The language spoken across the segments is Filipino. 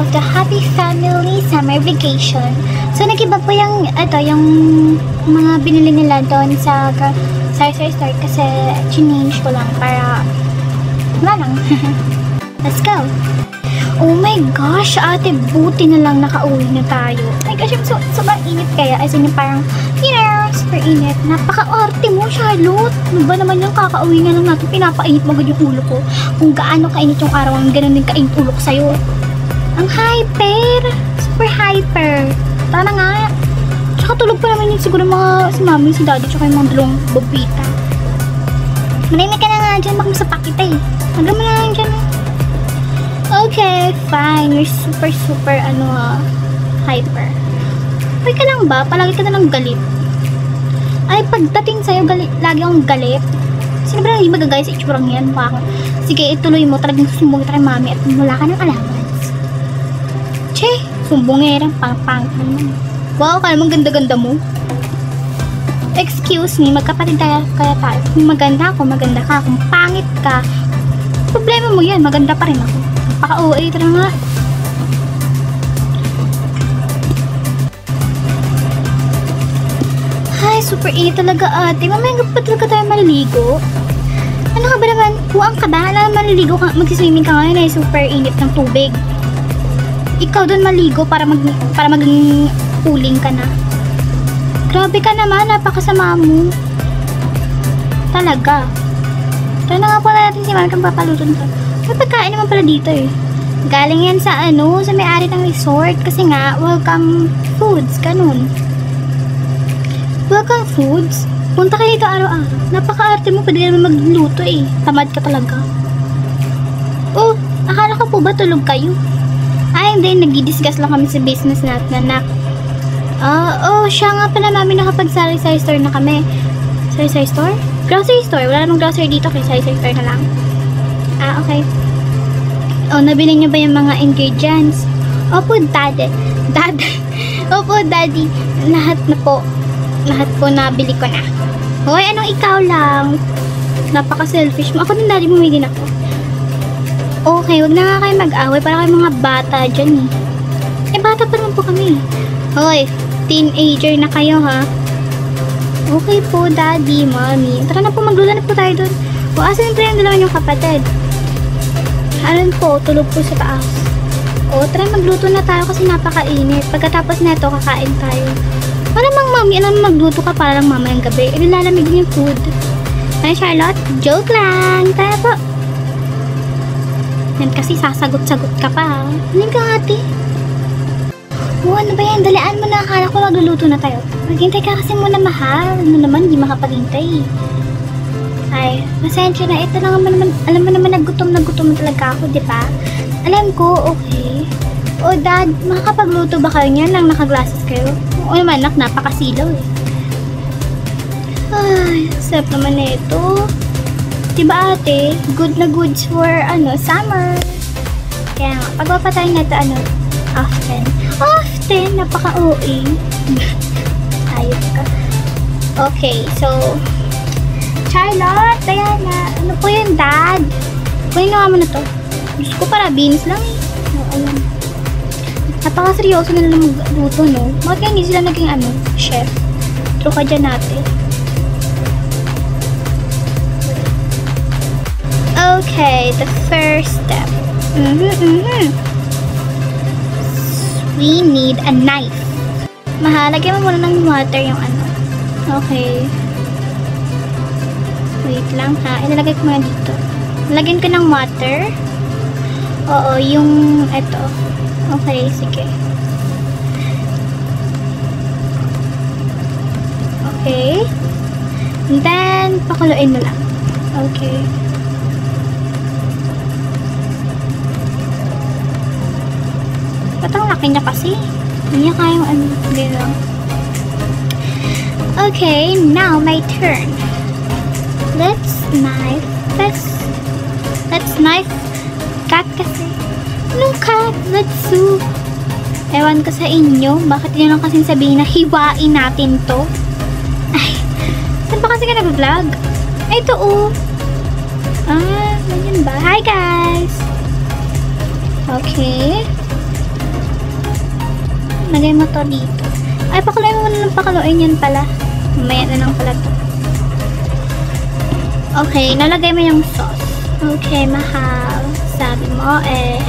of the Happy Family Summer Vacation. So, nag-iba po yung mga binili nila doon sa Sari-Sari Store kasi change ko lang para wala lang. Let's go! Oh my gosh, ate, buti na lang nakauwi na tayo. Oh my gosh, sobrang init kaya. As in, parang, super init. Napaka-arte mo, Charlotte. Ano ba naman yung kakauwi na lang natin? Pinapainit mo agad yung ulo ko. Kung gaano kainit yung araw, ang ganun din kainit ulo ko sa'yo. Ang hyper. Super hyper. Tara nga. Tsaka tulog pa naman yun siguro si mami, si daddy, tsaka yung mga dalawang babita. Manimik ka na nga dyan, baka masapak kita eh. Hanggang mo na lang dyan. Okay, fine. You're super, hyper. Okay ka lang ba? Palagi ka na lang galit. Ay, pagdating sa'yo, lagi akong galit. Sino ba lang hindi magagaya sa itsurang yan? Sige, ituloy mo. Talagang susumbong kita kay mami at wala ka ng allowance. Che, sumbongera. Pang-pang. Wow, ka naman ganda-ganda mo. Excuse me, magkapatid kaya tayo. Kung maganda ako, maganda ka. Kung pangit ka, problema mo yan. Maganda pa rin ako. Paka-OA, tara nga. Ay, super init talaga ate. Mamaya pa talaga tayo maliligo. Ano ka ba naman? Buwang ka ba? Alam, maliligo ka, magsiswimming ka ngayon ay super init ng tubig. Ikaw doon maligo para maging cooling ka na. Grabe ka naman, napakasama mo. Talaga. Tara na nga pala natin si mami kung papaluto nito. May pagkain naman pala dito eh. Galing yan sa sa may-ari ng resort. Kasi nga, welcome foods. Ganun. Welcome foods? Punta kayo dito araw-araw. Napaka-arte mo. Pwede naman magluto eh. Tamad ka talaga. Oh, akala ko po ba tulog kayo? Ay, hindi. Nag-discuss lang kami sa business natin, anak. Siya nga pala mami nakapag-sari-sari store na kami. Sari-sari store? Grocery store. Wala namang grocery dito. Kaya sari-sari store na lang. Okay. Nabili niyo ba yung mga ingredients? Opo, daddy. Opo, daddy. Lahat po nabili ko na. Hoy, anong ikaw lang? Napaka-selfish mo. Ako din, daddy, bumili din ako. Okay, wag na nga kayo mag-away para kayo mga bata dyan eh. Bata pa naman po kami. Hoy, teenager na kayo ha. Okay po, daddy, mommy. Tara na po, maglula na po tayo dun. Asan po yung dalawa yung kapatid? Alam po, tulog po sa taas. Tara, magluto na tayo kasi napakainit. Pagkatapos neto, kakain tayo. Malamang mami, alam magluto ka para lang mamayang gabi. Ilalamig din yung food. Ay, Charlotte, joke lang. Tara po. Yan kasi sasagot-sagot ka pa. Halin ka ate. Ano ba yan? Dalian mo na. Akala ko magluluto na tayo. Maghintay ka kasi muna, mahal. Ano naman, hindi makapaghintay. Ay, pasensya na. Ito lang naman, alam mo naman, nagutom talaga ako, di ba? Alam ko, okay. Dad, makakapagluto ba kayo niyan nang naka-glasses kayo? Oo naman, napakasilaw eh. Ay, sarap naman na ito. Diba ate, good na goods for, summer. Kaya nga, pagpapatay na ito, often. Often, napaka-OA. Ayos ka. Okay, so, Charlotte, Diana, ano po yun, dad? Kunin nga mo na to. Diyos ko, para beans lang eh. Ayan. Napaka-seryoso na lang magluto, no? Bakit kaya hindi sila naging, chef? True ka dyan natin. Okay, the first step. We need a knife. Mahal, lagyan mo muna ng water yung Okay. Wait lang ha. Ilalagay ko muna dito. Lagyan ko ng water. Oo, yung ito. Okay, sige. Okay. And then, pakuluin mo lang. Okay. Ba't ang laki niya kasi? Hindi niya kayang gano'n. Okay, now my turn. Let's knife. Let's knife. Cut kasi. Anong cut? Let's sew. Ewan ko sa inyo. Bakit yun lang kasing sabihin na hiwain natin to? Ay, saan ba kasi ka nag-vlog? Ay, ito ganyan ba? Hi guys! Okay. Lagay mo to dito. Ay, pakuluin mo muna ng pakuluin yan pala. Mamaya na lang pala to. Okay, nalagay mo yung sauce. Okay, mahal. Sabi mo eh.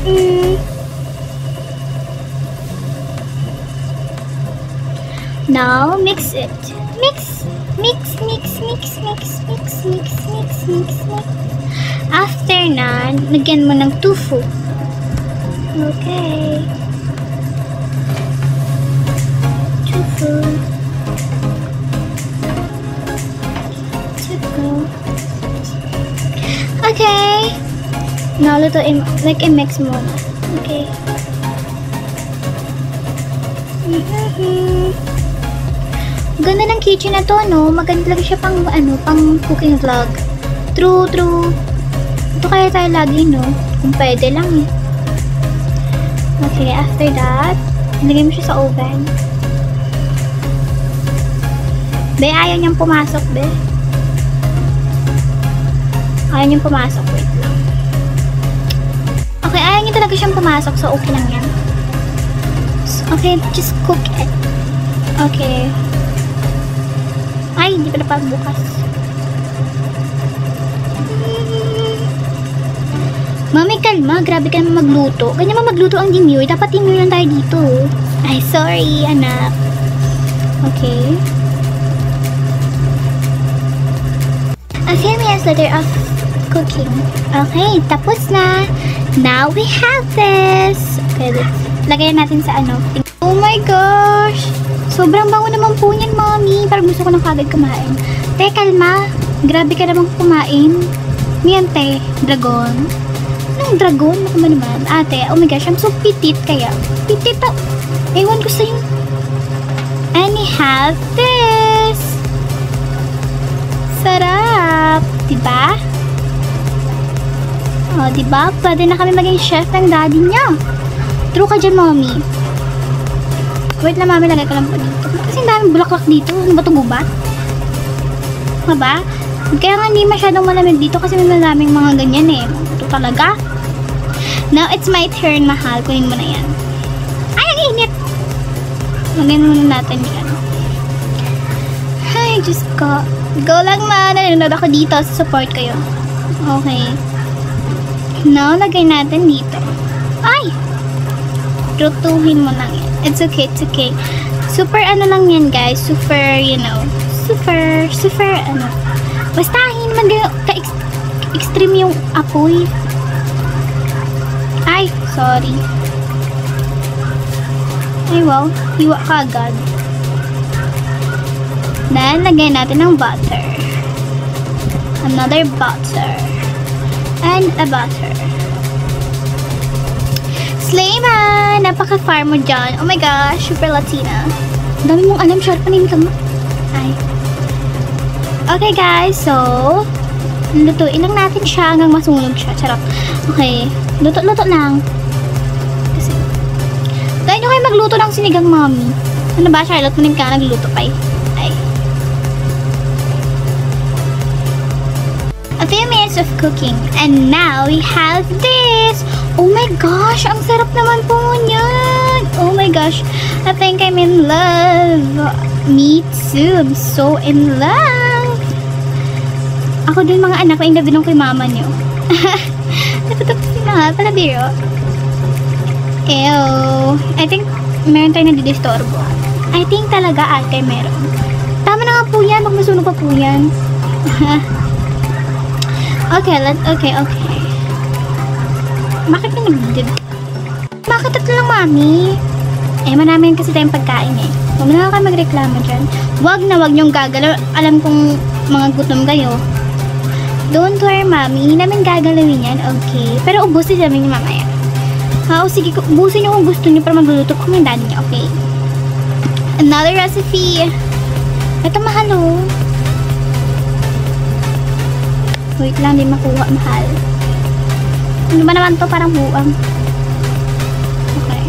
Okay. Now, mix it. Mix, mix, mix, mix, mix, mix, mix, mix, mix, mix. After na, lagyan mo ng tofu. Okay. Tofu. Tofu. Okay. Now, lutuin mo. Like, i-mix mo na. Okay. Ganda ng kitchen na to, no? Maganda lang siya pang, pang cooking vlog. True, true. Ito kaya tayo lagi, no? Kung pwede lang, eh. Okay, after that, ilagay mo siya sa oven. Be, ayaw niyang pumasok, be. Ayaw niyang pumasok, wait lang. Okay, ayaw niya talaga siyang pumasok, so okay lang yan. So, okay, just cook it. Okay. Ay, hindi pa napagbukas. Mami, kalma. Grabe ka naman magluto. Ganyan mo magluto ang demure. Dapat demure lang tayo dito. Ay, sorry, anak. Okay. A few minutes later of cooking. Okay, tapos na. Now we have this. Okay, lagayan natin sa ano. Oh my gosh! Sobrang bango naman po niyan, Mommy. Parang gusto ko nang kagad kumain. Te, kalma. Grabe ka naman kumain. Miyante, dragon. Anong dragon? Ako ba naman? Ate, oh my gosh, I'm so petite kaya. Petite to. Ewan ko sa'yo. And we have this. Sarap. Diba? Oh, diba? Pwede na kami maging chef ng daddy niya. True ka dyan, Mommy. Wait lang, Mami, lagay ko lang po dito. Kasi ang daming bulaklak dito. Ano ba ito, gubat? Ano ba? Kaya nga hindi masyadong malamig dito kasi may maraming mga ganyan eh. Ito talaga. Now, it's my turn, mahal. Kunin mo na yan. Ay, ang init! Lagyan muna natin yan. Ay, Diyos ko. Go lang, ma. Nanonood ako dito. Support kayo. Okay. Now, lagay natin dito. Ay! Lutuhin mo lang yan. It's okay, it's okay. Super ano lang yan, guys. Super, you know. Super, ano. Basta, hindi naman ka-extreme yung apoy. Ay, sorry. Ay, wow. Hiwa ka agad. Then, lagyan natin ng butter. Another butter. And a butter. Slayman! Napaka-far mo dyan. Oh my gosh, super Latina. Dami mong alam, sharp panin ka mo. Ay. Okay guys, so lutuin lang natin siya hanggang masunog siya. Charot. Okay, luto-luto lang. Kasi, tayo nyo kayo magluto ng sinigang, Mommy. Ano ba, Charlotte? Manin ka nagluto pa eh. Ay. A few minutes of cooking. And now we have this. Oh my gosh, ang sarap naman po niyan. Oh my gosh, I think I'm in love. Me too, I'm so in love. Ako din mga anak ko, yung gabi nung kay mama niyo. Natutupsin na nga, pala biro. Ew, I think meron tayo nadidistorbo. I think talaga ate meron. Tama na nga po yan, pag masunog pa po yan. Okay, okay. Bakit ka nag-dib? Bakit tatlo lang, Mami? Eh, manamin kasi tayong pagkain eh. Huwag na kayo magreklamo dyan. Huwag na huwag niyong gagalaw. Alam kong mga gutom kayo. Don't worry, Mami. Hindi namin gagalawin yan. Okay. Pero ubusin namin yung mamaya. O sige, ubusin niyo kung gusto niyo para magluluto kung yung daddy niyo. Okay. Another recipe. Ito mahal oh. Wait lang, di makuha. Mahal. Ano ba naman to? Parang buwang. Okay.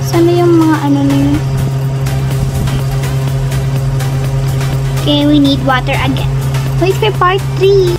Sana yung mga ano na yun? Okay, we need water again. Wait for part 3.